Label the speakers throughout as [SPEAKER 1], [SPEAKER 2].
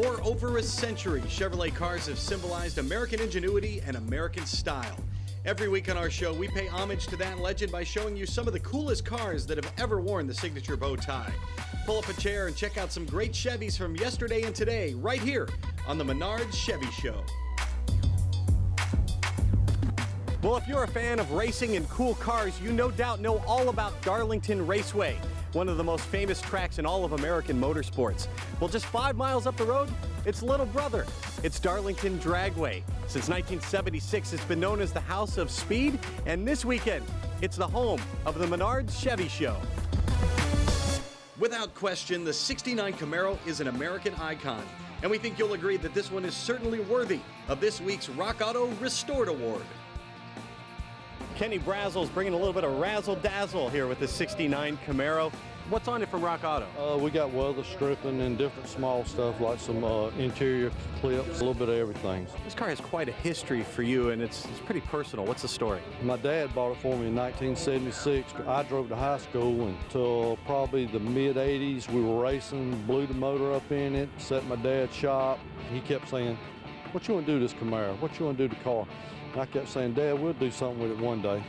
[SPEAKER 1] For over a century, Chevrolet cars have symbolized American ingenuity and American style. Every week on our show, we pay homage to that legend by showing you some of the coolest cars that have ever worn the signature bow tie. Pull up a chair and check out some great Chevys from yesterday and today, right here on the Menards Chevy Show. Well, if you're a fan of racing and cool cars, you no doubt know all about Darlington Raceway, one of the most famous tracks in all of American motorsports. Well, just 5 miles up the road, it's little brother. It's Darlington Dragway. Since 1976, it's been known as the House of Speed, and this weekend, it's the home of the Menards Chevy Show. Without question, the '69 Camaro is an American icon, and we think you'll agree that this one is certainly worthy of this week's Rock Auto Restored Award. Kenny Brazel's bringing a little bit of razzle-dazzle here with the '69 Camaro. What's on it from Rock Auto?
[SPEAKER 2] We got weather stripping and different small stuff like some interior clips, a little bit of everything.
[SPEAKER 1] This car has quite a history for you, and it's pretty personal. What's the story?
[SPEAKER 2] My dad bought it for me in 1976. I drove to high school until probably the mid-'80s. We were racing, blew the motor up in it, set my dad's shop. He kept saying, "What you want to do to this Camaro? What you want to do to the car?" And I kept saying, "Dad, we'll do something with it one day."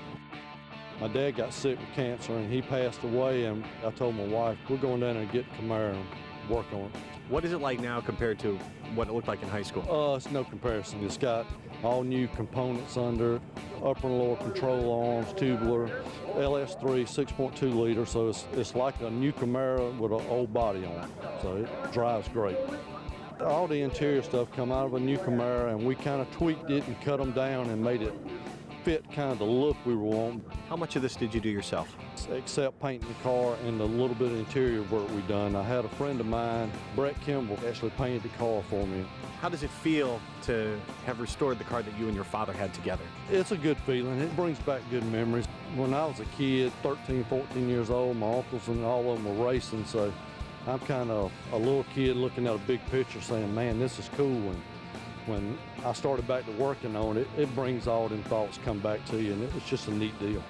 [SPEAKER 2] My dad got sick with cancer and he passed away, and I told my wife, we're going down there and get the Camaro and work on it.
[SPEAKER 1] What is it like now compared to what it looked like in high school?
[SPEAKER 2] It's no comparison. It's got all new components under it, upper and lower control arms, tubular, LS3, 6.2 liter, so it's like a new Camaro with an old body on it, so it drives great. All the interior stuff come out of a new Camaro, and we kind of tweaked it and cut them down and made it fit kind of the look we were wanting.
[SPEAKER 1] How much of this did you do yourself?
[SPEAKER 2] Except painting the car and the little bit of interior work we done. I had a friend of mine, Brett Kimball, actually painted the car for me.
[SPEAKER 1] How does it feel to have restored the car that you and your father had together?
[SPEAKER 2] It's a good feeling. It brings back good memories. When I was a kid, 13, 14 years old, my uncles and all of them were racing, so I'm kind of a little kid looking at a big picture saying, man, this is cool. And when I started back to working on it, it brings all them thoughts come back to you, and it's just a neat deal.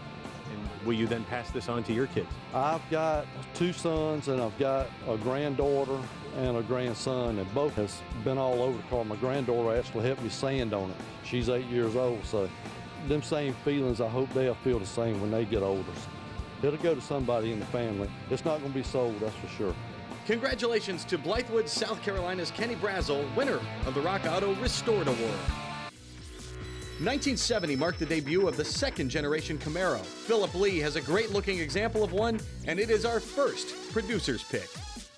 [SPEAKER 1] And will you then pass this on to your kids?
[SPEAKER 2] I've got 2 sons, and I've got a granddaughter and a grandson, and both has been all over the car. My granddaughter actually helped me sand on it. She's 8 years old, so them same feelings, I hope they'll feel the same when they get older. It'll go to somebody in the family. It's not going to be sold, that's for sure.
[SPEAKER 1] Congratulations to Blythewood, South Carolina's Kenny Brazel, winner of the Rock Auto Restored Award. 1970 marked the debut of the second-generation Camaro. Phillip Lee has a great-looking example of one, and it is our first producer's pick.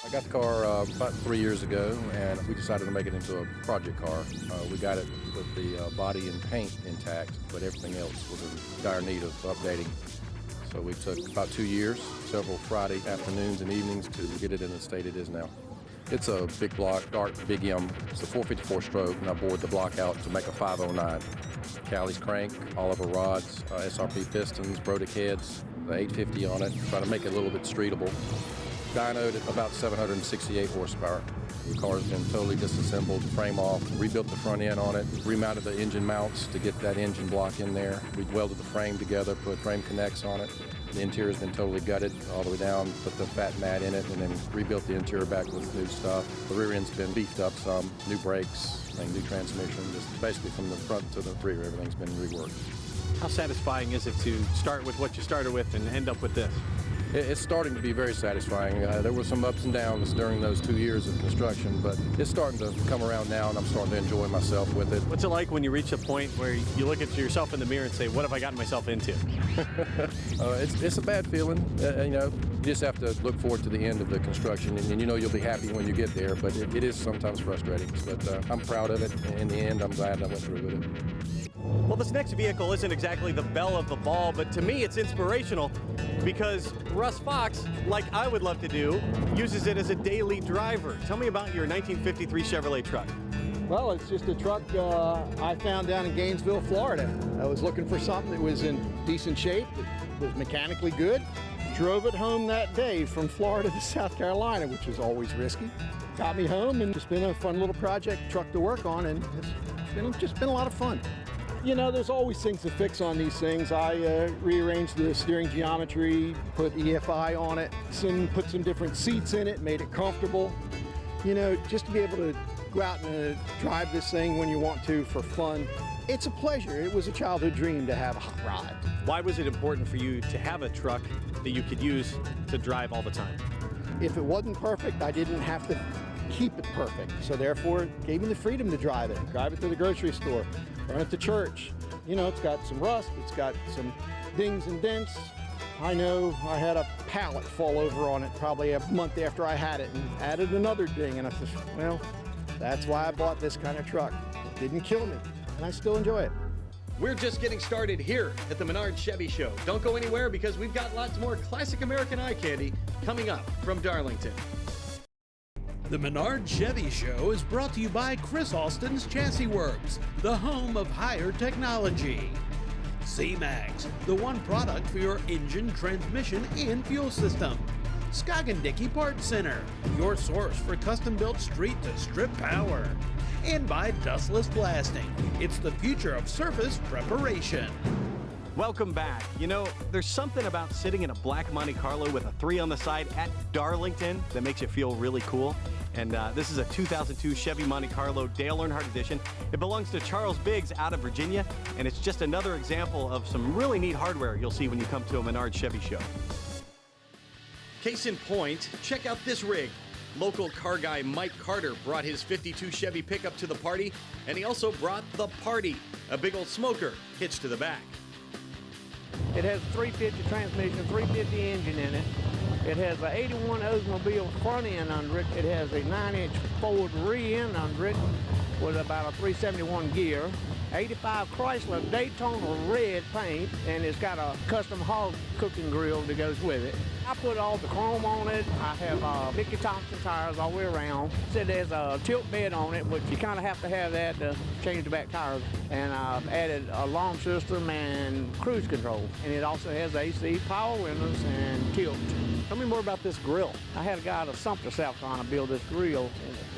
[SPEAKER 3] I got the car about 3 years ago, and we decided to make it into a project car. We got it with the body and paint intact, but everything else was in dire need of updating. So we took about 2 years, several Friday afternoons and evenings to get it in the state it is now. It's a big block, dark Big M. It's a 454 stroke, and I bored the block out to make a 509. Callie's crank, Oliver rods, SRP pistons, Brodick heads, the 850 on it, try to make it a little bit streetable. Dynoed at about 768 horsepower. The car's been totally disassembled, frame off, rebuilt the front end on it, remounted the engine mounts to get that engine block in there. We welded the frame together, put frame connects on it. The interior's been totally gutted all the way down, put the fat mat in it, and then rebuilt the interior back with new stuff. The rear end's been beefed up some, new brakes, new transmission, just basically from the front to the rear, everything's been reworked.
[SPEAKER 1] How satisfying is it to start with what you started with and end up with this?
[SPEAKER 3] It's starting to be very satisfying. There were some ups and downs during those 2 years of construction, but it's starting to come around now, and I'm starting to enjoy myself with it.
[SPEAKER 1] What's it like when you reach a point where you look at yourself in the mirror and say, what have I gotten myself into?
[SPEAKER 3] It's a bad feeling. You just have to look forward to the end of the construction, and you know you'll be happy when you get there, but it is sometimes frustrating. But I'm proud of it. In the end, I'm glad I went through with it.
[SPEAKER 1] Well, this next vehicle isn't exactly the belle of the ball, but to me it's inspirational because Russ Fox, like I would love to do, uses it as a daily driver. Tell me about your 1953 Chevrolet truck.
[SPEAKER 4] Well, it's just a truck I found down in Gainesville, Florida. I was looking for something that was in decent shape, that was mechanically good. Drove it home that day from Florida to South Carolina, which was always risky. Got me home, and it's been a fun little project truck to work on, and it's just been a lot of fun. You know, there's always things to fix on these things. I rearranged the steering geometry, put EFI on it, put some different seats in it, made it comfortable. You know, just to be able to go out and drive this thing when you want to for fun, it's a pleasure. It was a childhood dream to have a hot rod.
[SPEAKER 1] Why was it important for you to have a truck that you could use to drive all the time?
[SPEAKER 4] If it wasn't perfect, I didn't have to keep it perfect. So therefore, it gave me the freedom to drive it to the grocery store, run it to church. You know, it's got some rust, it's got some dings and dents. I know I had a pallet fall over on it probably a month after I had it and added another ding, and I said, well, that's why I bought this kind of truck. It didn't kill me, and I still enjoy it.
[SPEAKER 1] We're just getting started here at the Menards Chevy Show. Don't go anywhere because we've got lots more classic American eye candy coming up from Darlington.
[SPEAKER 5] The Menards Chevy Show is brought to you by Chris Austin's Chassis Works, the home of higher technology. C-Max, the one product for your engine, transmission, and fuel system. Dickey Parts Center, your source for custom-built street-to-strip power. And by Dustless Blasting, it's the future of surface preparation.
[SPEAKER 1] Welcome back. You know, there's something about sitting in a black Monte Carlo with a 3 on the side at Darlington that makes you feel really cool. And this is a 2002 Chevy Monte Carlo Dale Earnhardt edition. It belongs to Charles Biggs out of Virginia, and it's just another example of some really neat hardware you'll see when you come to a Menards Chevy show. Case in point, check out this rig. Local car guy Mike Carter brought his 52 Chevy pickup to the party, and he also brought the party, a big old smoker hitched to the back.
[SPEAKER 6] It has a 350 transmission, 350 engine in it. It has an 81 Oldsmobile front end under it. It has a 9-inch Ford rear end under it with about a 371 gear. 85 Chrysler Daytona red paint, and it's got a custom hog cooking grill that goes with it. I put all the chrome on it. I have Mickey Thompson tires all the way around. Said there's a tilt bed on it, which you kind of have to have that to change the back tires. And I've added alarm system and cruise control. And it also has AC, power windows, and tilt. Tell me more about this grill. I had a guy out of Sumter, South Carolina, build this grill.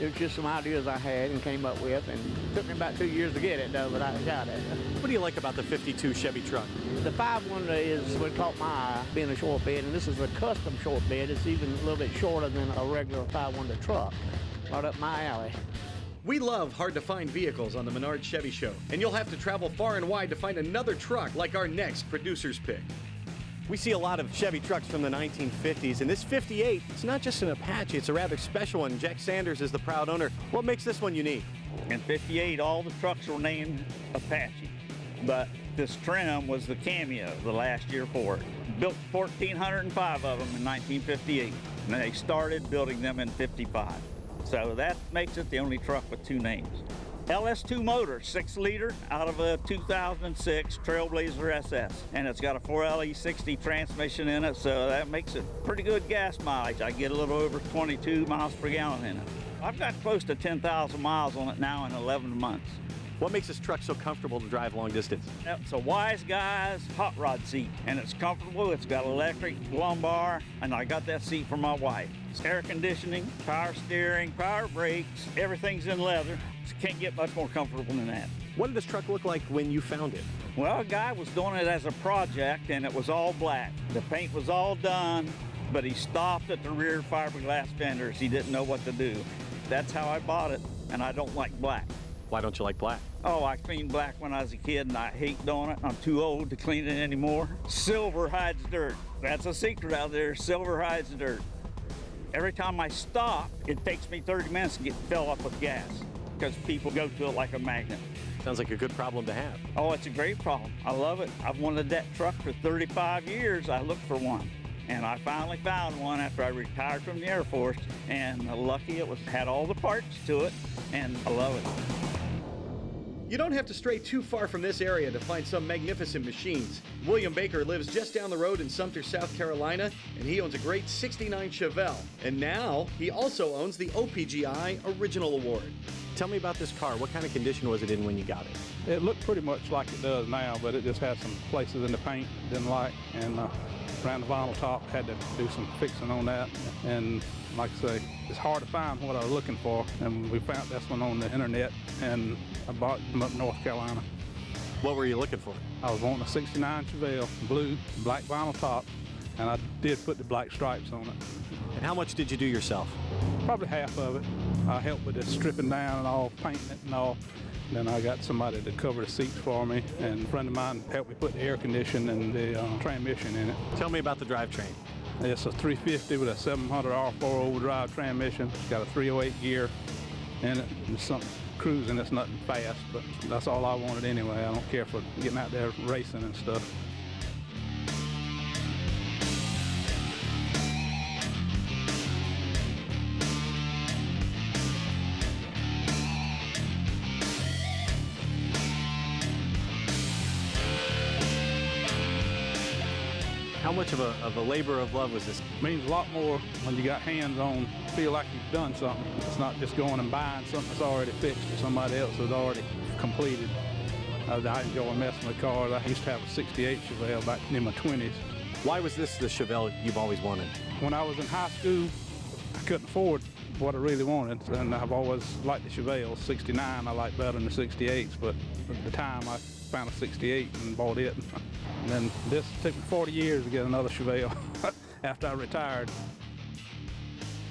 [SPEAKER 6] It was just some ideas I had and came up with, and it took me about 2 years to get it, though, but I got it.
[SPEAKER 1] What do you like about the 52 Chevy truck?
[SPEAKER 6] The 5-1 is what caught my eye, being a short bed, and this is a custom short bed. It's even a little bit shorter than a regular 5-1 truck, right up my alley.
[SPEAKER 1] We love hard-to-find vehicles on the Menards Chevy Show, and you'll have to travel far and wide to find another truck like our next producer's pick. We see a lot of Chevy trucks from the 1950s, and this 58, it's not just an Apache, it's a rather special one. Jack Sanders is the proud owner. What makes this one unique?
[SPEAKER 7] In 58, all the trucks were named Apache, but this trim was the Cameo the last year for it. Built 1,405 of them in 1958, and they started building them in 55. So that makes it the only truck with 2 names. LS2 motor, 6-liter out of a 2006 Trailblazer SS, and it's got a 4LE60 transmission in it, so that makes it pretty good gas mileage. I get a little over 22 miles per gallon in it. I've got close to 10,000 miles on it now in 11 months.
[SPEAKER 1] What makes this truck so comfortable to drive long distance?
[SPEAKER 7] It's a Wise Guys hot rod seat, and it's comfortable. It's got electric lumbar, and I got that seat for my wife. It's air conditioning, power steering, power brakes, everything's in leather. Can't get much more comfortable than that.
[SPEAKER 1] What did this truck look like when you found it?
[SPEAKER 7] Well, a guy was doing it as a project, and it was all black. The paint was all done, but he stopped at the rear fiberglass fenders. He didn't know what to do. That's how I bought it, and I don't like black.
[SPEAKER 1] Why don't you like black?
[SPEAKER 7] Oh, I cleaned black when I was a kid, and I hate doing it. I'm too old to clean it anymore. Silver hides dirt. That's a secret out there. Silver hides dirt. Every time I stop, it takes me 30 minutes to get filled up with gas, because people go to it like a magnet.
[SPEAKER 1] Sounds like a good problem to have.
[SPEAKER 7] Oh, it's a great problem. I love it. I've wanted that truck for 35 years. I looked for one, and I finally found one after I retired from the Air Force, and lucky it had all the parts to it, and I love it.
[SPEAKER 1] You don't have to stray too far from this area to find some magnificent machines. William Baker lives just down the road in Sumter, South Carolina, and he owns a great '69 Chevelle. And now he also owns the OPGI Original Award. Tell me about this car. What kind of condition was it in when you got it?
[SPEAKER 8] It looked pretty much like it does now, but it just had some places in the paint didn't like, and around the vinyl top, had to do some fixing on that. And like I say, it's hard to find what I was looking for, and we found this one on the internet, and I bought it from up North Carolina.
[SPEAKER 1] What were you looking for?
[SPEAKER 8] I was wanting a '69 Chevelle, blue, black vinyl top, and I did put the black stripes on it.
[SPEAKER 1] And how much did you do yourself?
[SPEAKER 8] Probably half of it. I help with the stripping down and all, painting it and all. Then I got somebody to cover the seats for me, and a friend of mine helped me put the air conditioning and the transmission in it.
[SPEAKER 1] Tell me about the drivetrain.
[SPEAKER 8] It's a 350 with a 700 R4 overdrive drive transmission. It's got a 308 gear in it. It's something cruising, it's nothing fast, but that's all I wanted anyway. I don't care for getting out there racing and stuff.
[SPEAKER 1] How much of a labor of love was this?
[SPEAKER 8] It means a lot more when you got hands on, feel like you've done something. It's not just going and buying something that's already fixed or somebody else has already completed. I enjoy messing with cars. I used to have a 68 Chevelle back in my 20s.
[SPEAKER 1] Why was this the Chevelle you've always wanted?
[SPEAKER 8] When I was in high school, I couldn't afford what I really wanted, and I've always liked the Chevelle. 69 I like better than the 68s, but at the time I found a 68 and bought it. And then this took me 40 years to get another Chevelle after I retired.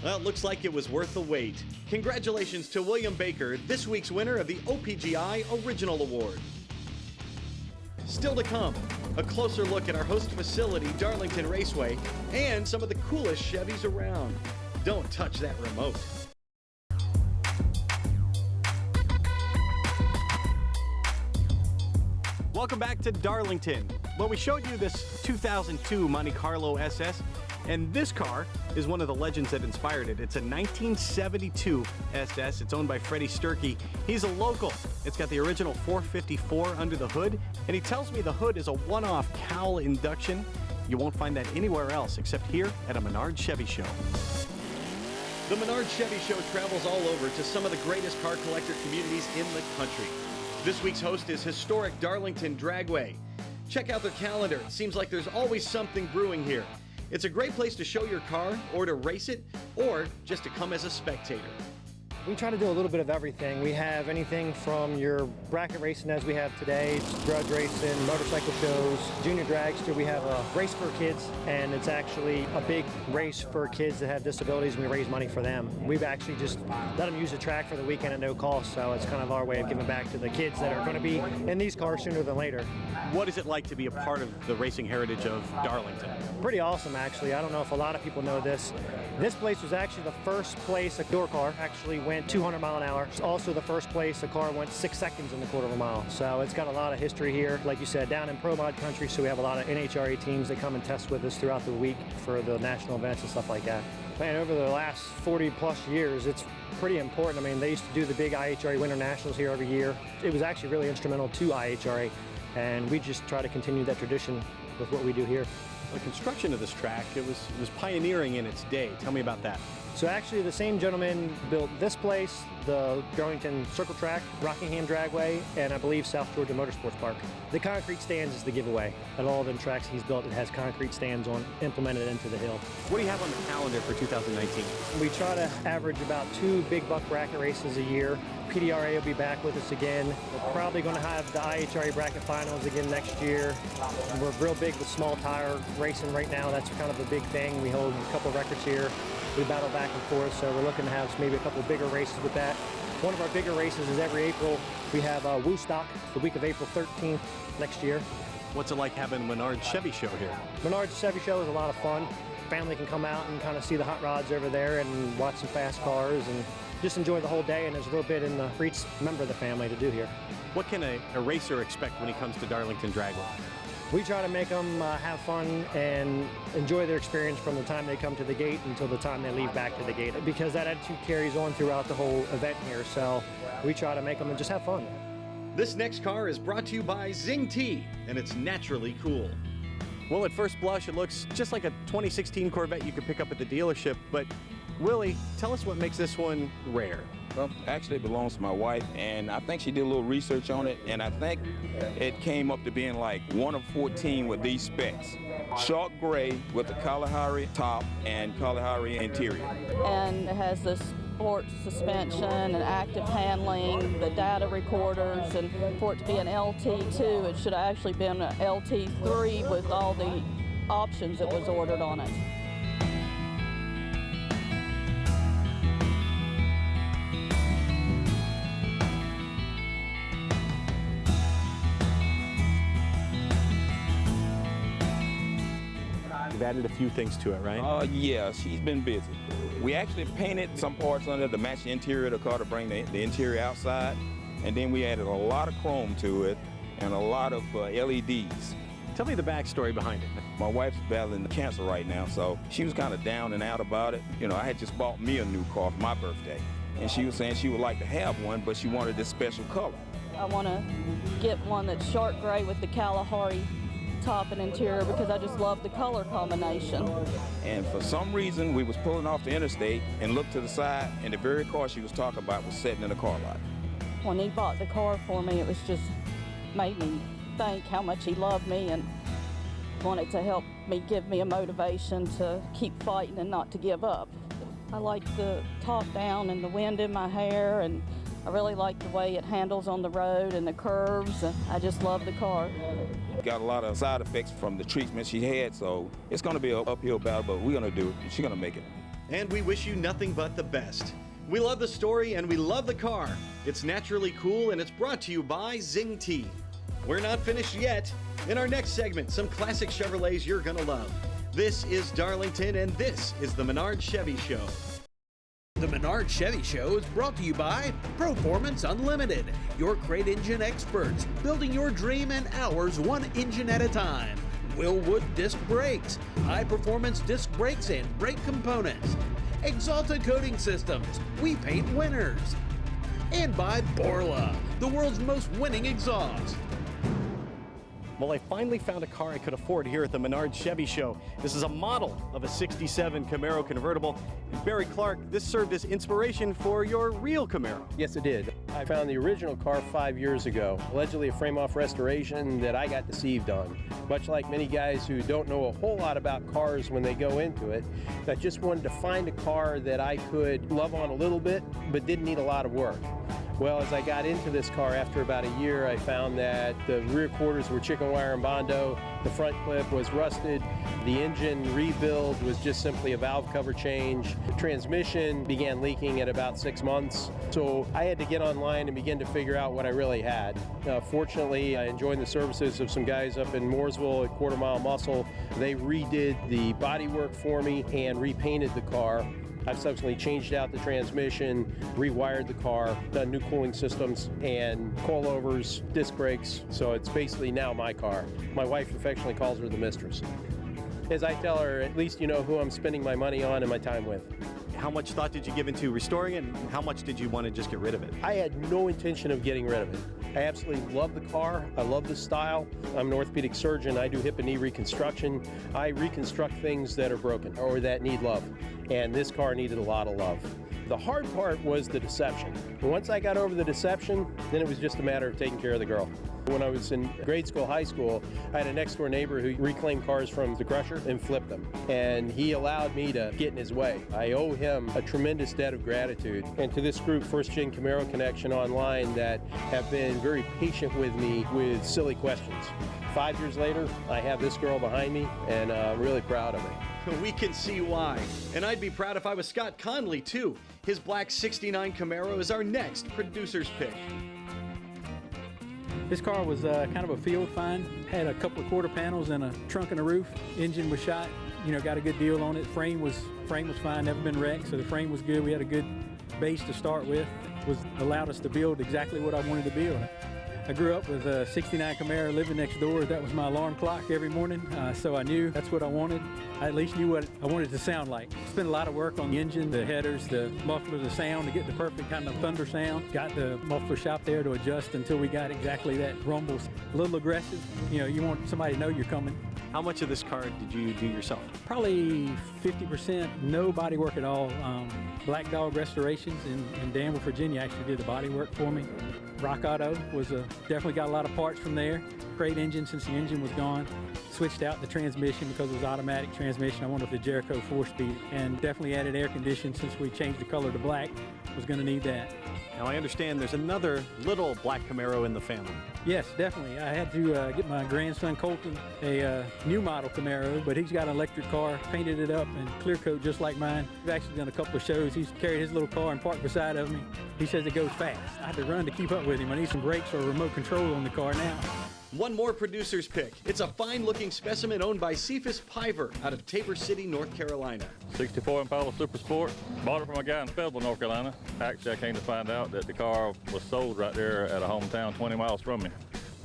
[SPEAKER 1] Well, it looks like it was worth the wait. Congratulations to William Baker, this week's winner of the OPGI Original Award. Still to come, a closer look at our host facility, Darlington Raceway, and some of the coolest Chevys around. Don't touch that remote. Welcome back to Darlington. Well, we showed you this 2002 Monte Carlo SS, and this car is one of the legends that inspired it. It's a 1972 SS. It's owned by Freddie Sturkey. He's a local. It's got the original 454 under the hood, and he tells me the hood is a one-off cowl induction. You won't find that anywhere else except here at a Menards Chevy show. The Menards Chevy show travels all over to some of the greatest car collector communities in the country. This week's host is historic Darlington Dragway. Check out their calendar. It seems like there's always something brewing here. It's a great place to show your car, or to race it, or just to come as a spectator.
[SPEAKER 9] We try to do a little bit of everything. We have anything from your bracket racing as we have today, grudge racing, motorcycle shows, junior dragster. We have a race for kids, and it's actually a big race for kids that have disabilities, and we raise money for them. We've actually just let them use the track for the weekend at no cost, so it's kind of our way of giving back to the kids that are going to be in these cars sooner than later.
[SPEAKER 1] What is it like to be a part of the racing heritage of Darlington?
[SPEAKER 9] Pretty awesome, actually. I don't know if a lot of people know this. This place was actually the first place a door car actually went 200 mile an hour. It's also the first place a car went 6 seconds in the quarter of a mile. So it's got a lot of history here. Like you said, down in Pro Mod country, so we have a lot of NHRA teams that come and test with us throughout the week for the national events and stuff like that. Man, over the last 40 plus years, it's pretty important. I mean, they used to do the big IHRA Winter Nationals here every year. It was actually really instrumental to IHRA, and we just try to continue that tradition with what we do here.
[SPEAKER 1] The construction of this track, it was pioneering in its day. Tell me about that.
[SPEAKER 9] So actually the same gentleman built this place, the Darlington Circle Track, Rockingham Dragway, and I believe South Georgia Motorsports Park. The concrete stands is the giveaway. At all of them tracks he's built, it has concrete stands on implemented into the hill.
[SPEAKER 1] What do you have on the calendar for 2019?
[SPEAKER 9] We try to average about 2 big buck bracket races a year. PDRA will be back with us again. We're probably going to have the IHRA bracket finals again next year. We're real big with small tire racing right now. That's kind of a big thing. We hold a couple of records here. We battle back and forth, so we're looking to have maybe a couple of bigger races with that. One of our bigger races is every April. We have Woodstock the week of April 13th next year.
[SPEAKER 1] What's it like having Menards Chevy show here?
[SPEAKER 9] Menards Chevy show is a lot of fun. Family can come out and kind of see the hot rods over there and watch some fast cars and just enjoy the whole day, and there's a little bit in the for each member of the family to do here.
[SPEAKER 1] What can a racer expect when he comes to Darlington Dragway?
[SPEAKER 9] We try to make them have fun and enjoy their experience from the time they come to the gate until the time they leave back to the gate, because that attitude carries on throughout the whole event here, so we try to make them just have fun.
[SPEAKER 1] This next car is brought to you by Zing T, and it's naturally cool. Well, at first blush, it looks just like a 2016 Corvette you could pick up at the dealership, but Willie, tell us what makes this one rare.
[SPEAKER 10] Well, actually it belongs to my wife, and I think she did a little research on it, and I think it came up to being like 1 of 14 with these specs. Chalk gray with a Kalahari top and Kalahari interior.
[SPEAKER 11] And it has the sport suspension and active handling, the data recorders, and for it to be an LT2, it should have actually been an LT3 with all the options that was ordered on it.
[SPEAKER 1] added a few things to it, right?
[SPEAKER 10] Yeah, she's been busy. We actually painted some parts under to match the interior of the car to bring the interior outside. And then we added a lot of chrome to it and a lot of LEDs.
[SPEAKER 1] Tell me the backstory behind it.
[SPEAKER 10] My wife's battling cancer right now, so she was kind of down and out about it. You know, I had just bought me a new car for my birthday, and she was saying she would like to have one, but she wanted this special color.
[SPEAKER 11] I want to get one that's shark gray with the Kalahari top and interior because I just love the color combination.
[SPEAKER 10] And for some reason, we was pulling off the interstate and looked to the side, and the very car she was talking about was sitting in the car lot.
[SPEAKER 11] When he bought the car for me, it was just made me think how much he loved me and wanted to help me, give me a motivation to keep fighting and not to give up. I like the top down and the wind in my hair, and I really like the way it handles on the road and the curves. I just love the car.
[SPEAKER 10] Got a lot of side effects from the treatment she had, so it's going to be an uphill battle, but we're going to do it. She's going to make it.
[SPEAKER 1] And we wish you nothing but the best. We love the story and we love the car. It's naturally cool, and it's brought to you by Zing Tea. We're not finished yet. In our next segment, some classic Chevrolets you're gonna love. This is Darlington, and this is the Menards Chevy Show.
[SPEAKER 5] The Menards Chevy Show is brought to you by Performance Unlimited, your crate engine experts, building your dream and ours one engine at a time. Willwood Disc Brakes, high-performance disc brakes and brake components. Exalta Coating Systems, we paint winners. And by Borla, the world's most winning exhaust.
[SPEAKER 1] Well, I finally found a car I could afford here at the Menards Chevy Show. This is a model of a '67 Camaro convertible. And Barry Clark, this served as inspiration for your real Camaro.
[SPEAKER 12] Yes, it did. I found the original car 5 years ago, allegedly a frame-off restoration that I got deceived on. Much like many guys who don't know a whole lot about cars when they go into it, I just wanted to find a car that I could love on a little bit, but didn't need a lot of work. Well, as I got into this car after about a year, I found that the rear quarters were chicken wire and Bondo, the front clip was rusted, the engine rebuild was just simply a valve cover change, the transmission began leaking at about 6 months, so I had to get online and begin to figure out what I really had. Fortunately, I enjoyed the services of some guys up in Mooresville at Quarter Mile Muscle. They redid the bodywork for me and repainted the car. I've subsequently changed out the transmission, rewired the car, done new cooling systems and coilovers, disc brakes, so it's basically now my car. My wife affectionately calls her the mistress. As I tell her, at least you know who I'm spending my money on and my time with.
[SPEAKER 1] How much thought did you give into restoring it, and how much did you want to just get rid of it?
[SPEAKER 12] I had no intention of getting rid of it. I absolutely love the car. I love the style. I'm an orthopedic surgeon. I do hip and knee reconstruction. I reconstruct things that are broken or that need love. And this car needed a lot of love. The hard part was the deception. Once I got over the deception, then it was just a matter of taking care of the girl. When I was in grade school, high school, I had a next door neighbor who reclaimed cars from the crusher and flipped them. And he allowed me to get in his way. I owe him a tremendous debt of gratitude. And to this group, First Gen Camaro Connection online, that have been very patient with me with silly questions. 5 years later, I have this girl behind me, and I'm really proud of her.
[SPEAKER 1] We can see why. And I'd be proud if I was Scott Connelly, too. His black '69 Camaro is our next producer's pick.
[SPEAKER 13] This car was kind of a field find. Had a couple of quarter panels and a trunk and a roof. Engine was shot, got a good deal on it. Frame was fine, never been wrecked, so the frame was good. We had a good base to start with. Allowed us to build exactly what I wanted to build. I grew up with a '69 Camaro living next door. That was my alarm clock every morning, so I knew that's what I wanted. I at least knew what I wanted it to sound like. Spent a lot of work on the engine, the headers, the muffler, the sound to get the perfect kind of thunder sound. Got the muffler shop there to adjust until we got exactly that rumble. A little aggressive. You want somebody to know you're coming.
[SPEAKER 1] How much of this car did you do yourself?
[SPEAKER 13] Probably 50%, no body work at all. Black Dog Restorations in Danville, Virginia actually did the body work for me. Rock Auto was definitely got a lot of parts from there. Great engine since the engine was gone. Switched out the transmission because it was automatic transmission. I wanted the Jericho 4-speed, and definitely added air conditioning since we changed the color to black. Was going to need that.
[SPEAKER 1] Now I understand there's another little black Camaro in the family.
[SPEAKER 13] Yes, definitely. I had to get my grandson Colton a new model Camaro, but he's got an electric car, painted it up and clear coat just like mine. We've actually done a couple of shows. He's carried his little car and parked beside of me. He says it goes fast. I had to run to keep up with him. I need some brakes or remote control on the car now.
[SPEAKER 1] One more producer's pick. It's a fine-looking specimen owned by Cephas Piver out of Tabor City, North Carolina.
[SPEAKER 14] 64 Impala Super Sport. Bought it from a guy in Fayetteville, North Carolina. Actually, I came to find out that the car was sold right there at a hometown 20 miles from me.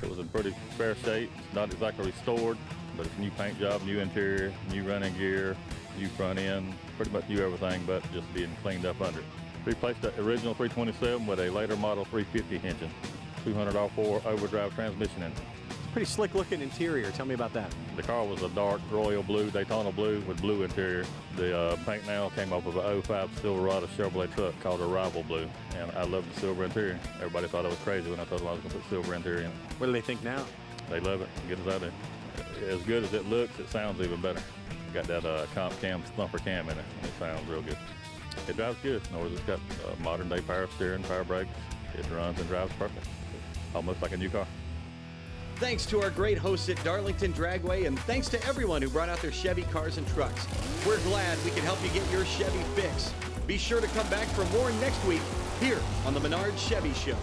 [SPEAKER 14] It was in pretty fair state. It's not exactly restored, but it's a new paint job, new interior, new running gear, new front end, pretty much new everything but just being cleaned up under it. Replaced the original 327 with a later model 350 engine. 200 R4 overdrive transmission in it.
[SPEAKER 1] Pretty slick looking interior. Tell me about that.
[SPEAKER 14] The car was a dark royal blue, Daytona blue with blue interior. The paint now came off of an 05 Silverado Chevrolet truck called a Rival Blue. And I love the silver interior. Everybody thought I was crazy when I told them I was going to put silver interior in it.
[SPEAKER 1] What do they think now?
[SPEAKER 14] They love it. Get us out there. As good as it looks, it sounds even better. Got that comp cam thumper cam in it. It sounds real good. It drives good. In other words, it's got modern day power steering, power brakes. It runs and drives perfect. Almost like a new car.
[SPEAKER 1] Thanks to our great hosts at Darlington Dragway, and thanks to everyone who brought out their Chevy cars and trucks. We're glad we can help you get your Chevy fix. Be sure to come back for more next week here on the Menards Chevy Show.